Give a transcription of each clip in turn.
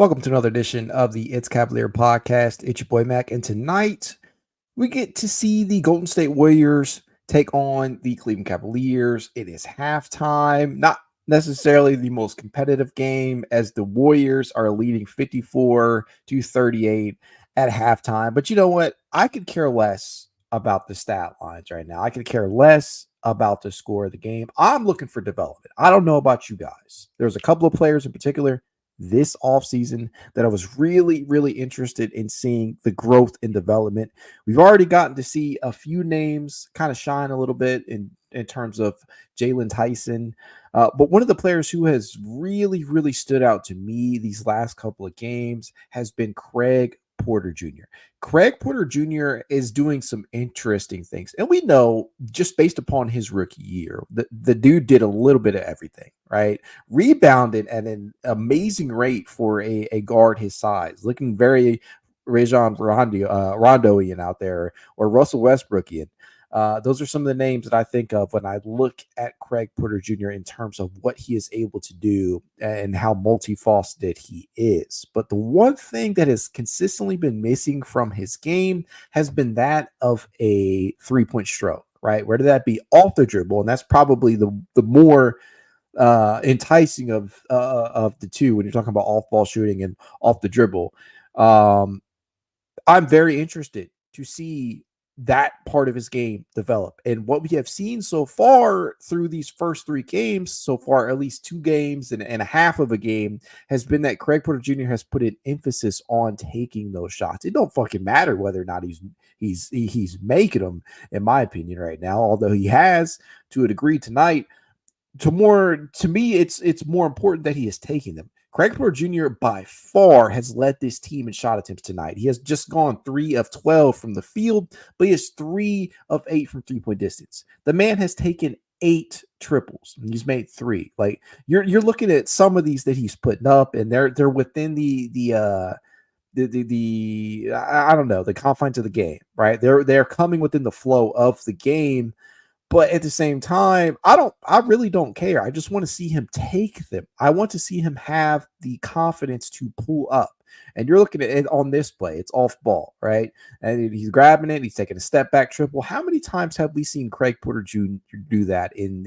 Welcome to another edition of the It's Cavalier podcast. It's your boy Mack, and tonight we get to see the Golden State Warriors take on the Cleveland Cavaliers. It is halftime, not necessarily the most competitive game, as the Warriors are leading 54-38 at halftime. But you know what? I could care less about the stat lines right now. I could care less about the score of the game. I'm looking for development. I don't know about you guys. There's a couple of players in particular this offseason that I was really, really interested in seeing the growth and development. We've already gotten to see a few names kind of shine a little bit in terms of Jalen Tyson. But one of the players who has really, really stood out to me these last couple of games has been Craig Porter Jr. Craig Porter Jr. is doing some interesting things. And we know just based upon his rookie year, the dude did a little bit of everything, right? Rebounded at an amazing rate for a guard his size, looking very Rondoian out there, or Russell Westbrookian. Those are some of the names that I think of when I look at Craig Porter Jr. in terms of what he is able to do and how multifaceted he is. But the one thing that has consistently been missing from his game has been that of a three-point stroke, right? Whether that be off the dribble, and that's probably the more enticing of the two when you're talking about off-ball shooting and off the dribble. I'm very interested to see that part of his game develop. And what we have seen so far through these first three games, so far, at least 2 games and a half of a game, has been that Craig Porter Jr. has put an emphasis on taking those shots. It don't fucking matter whether or not he's making them, in my opinion, right now, although he has to a degree tonight. To me, it's more important that he is taking them. Craig Porter Jr. by far has led this team in shot attempts tonight. He has just gone 3 of 12 from the field, but he has 3 of 8 from three-point distance. The man has taken 8 triples, and he's made 3. Like you're looking at some of these that he's putting up, and they're within the I don't know, the confines of the game, right? They're coming within the flow of the game. But at the same time, I really don't care. I just want to see him take them. I want to see him have the confidence to pull up. And you're looking at it on this play. It's off ball, right? And he's grabbing it. He's taking a step back triple. How many times have we seen Craig Porter Jr. do that in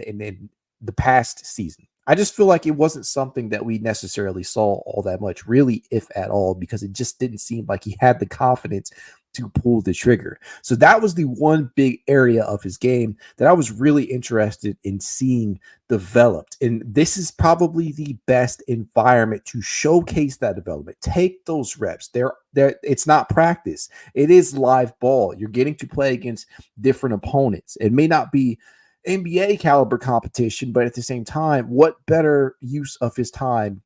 the past season? I just feel like it wasn't something that we necessarily saw all that much, really, if at all, because it just didn't seem like he had the confidence to pull the trigger. So that was the one big area of his game that I was really interested in seeing developed. And this is probably the best environment to showcase that development. Take those reps. It's not practice. It is live ball. You're getting to play against different opponents. It may not be NBA caliber competition, but at the same time, what better use of his time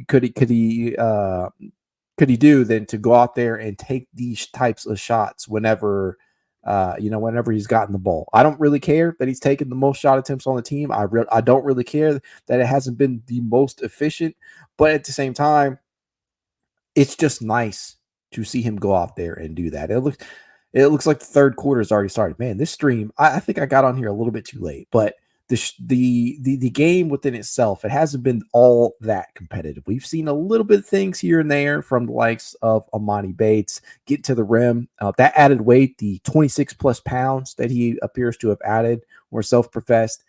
could he do than to go out there and take these types of shots whenever he's gotten the ball? I don't really care that he's taken the most shot attempts on the team. I don't really care that it hasn't been the most efficient, but at the same time, it's just nice to see him go out there and do that. It looks like the third quarter has already started. Man, this stream, I think I got on here a little bit too late, but the game within itself, it hasn't been all that competitive. We've seen a little bit of things here and there from the likes of Emoni Bates get to the rim. That added weight, the 26 plus pounds that he appears to have added, or self-professed,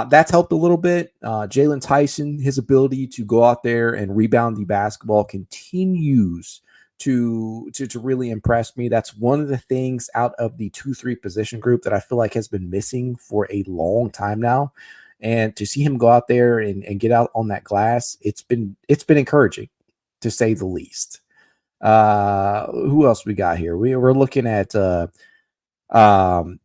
that's helped a little bit. Jalen Tyson, his ability to go out there and rebound the basketball continues to really impress me. That's one of the things out of the 2-3 position group that I feel like has been missing for a long time now. And to see him go out there and get out on that glass, it's been encouraging, to say the least. Who else we got here? We're looking at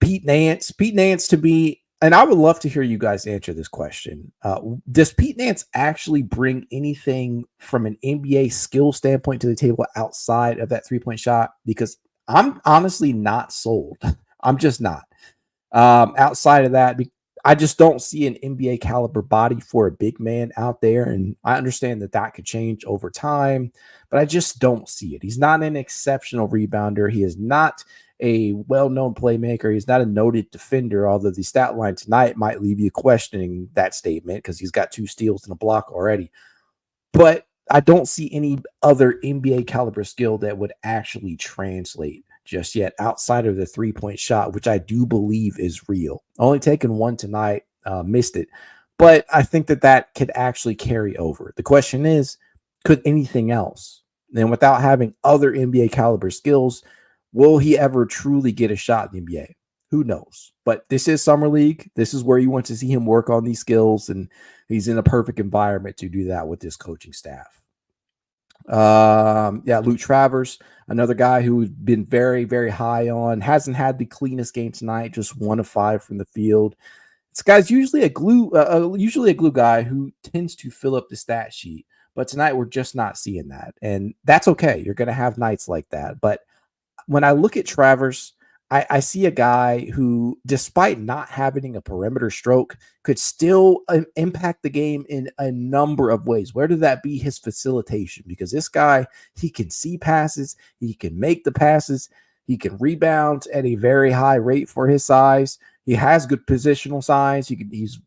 Pete Nance. Pete Nance, to me, and I would love to hear you guys answer this question. Does Pete Nance actually bring anything from an NBA skill standpoint to the table outside of that three-point shot? Because I'm honestly not sold. I'm just not. Outside of that, I just don't see an NBA caliber body for a big man out there. And I understand that could change over time, but I just don't see it. He's not an exceptional rebounder. He is not a well-known playmaker. He's not a noted defender, although the stat line tonight might leave you questioning that statement because he's got 2 steals and a block already. But I don't see any other NBA caliber skill that would actually translate just yet outside of the 3-point shot, which I do believe is real. Only taken one tonight, missed it. But I think that could actually carry over. The question is, could anything else? And without having other NBA caliber skills, will he ever truly get a shot in the NBA? Who knows? But this is Summer League. This is where you want to see him work on these skills, and he's in a perfect environment to do that with this coaching staff. Luke Travers, another guy who's been very, very high on, hasn't had the cleanest game tonight, just 1 of 5 from the field. This guy's usually a glue guy who tends to fill up the stat sheet, but tonight we're just not seeing that, and that's okay. You're going to have nights like that, but when I look at Travers, I see a guy who, despite not having a perimeter stroke, could still impact the game in a number of ways. Whether that be his facilitation, because this guy, he can see passes, he can make the passes, he can rebound at a very high rate for his size. He has good positional size. He's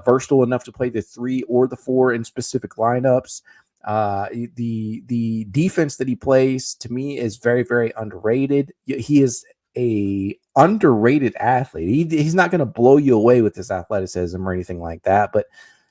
versatile enough to play the 3 or the 4 in specific lineups. The defense that he plays, to me, is very, very underrated. He is a underrated athlete. He's not going to blow you away with his athleticism or anything like that, but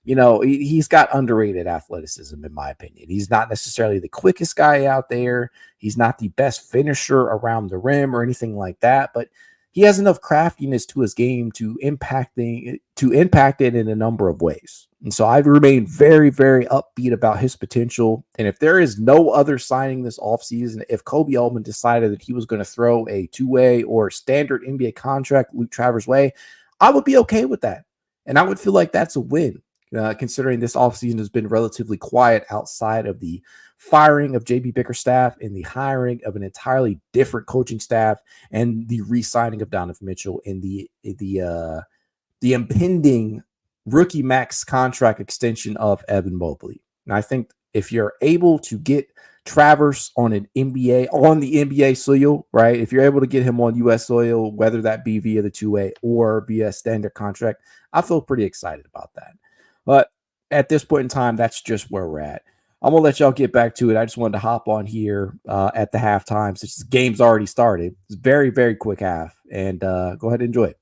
he's got underrated athleticism, in my opinion. He's not necessarily the quickest guy out there. He's not the best finisher around the rim or anything like that, but he has enough craftiness to his game to impact it in a number of ways. And so I remain very, very upbeat about his potential. And if there is no other signing this offseason, if Kobe Altman decided that he was going to throw a 2-way or standard NBA contract Luke Travers' way, I would be okay with that. And I would feel like that's a win, considering this offseason has been relatively quiet outside of the firing of JB Bickerstaff and the hiring of an entirely different coaching staff and the re-signing of Donovan Mitchell and the impending rookie max contract extension of Evan Mobley. And I think if you're able to get Travers on the NBA soil, right? If you're able to get him on US soil, whether that be via the 2-way or via standard contract, I feel pretty excited about that. But at this point in time, that's just where we're at. I'm going to let y'all get back to it. I just wanted to hop on here at the halftime since the game's already started. It's very, very quick half. And go ahead and enjoy it.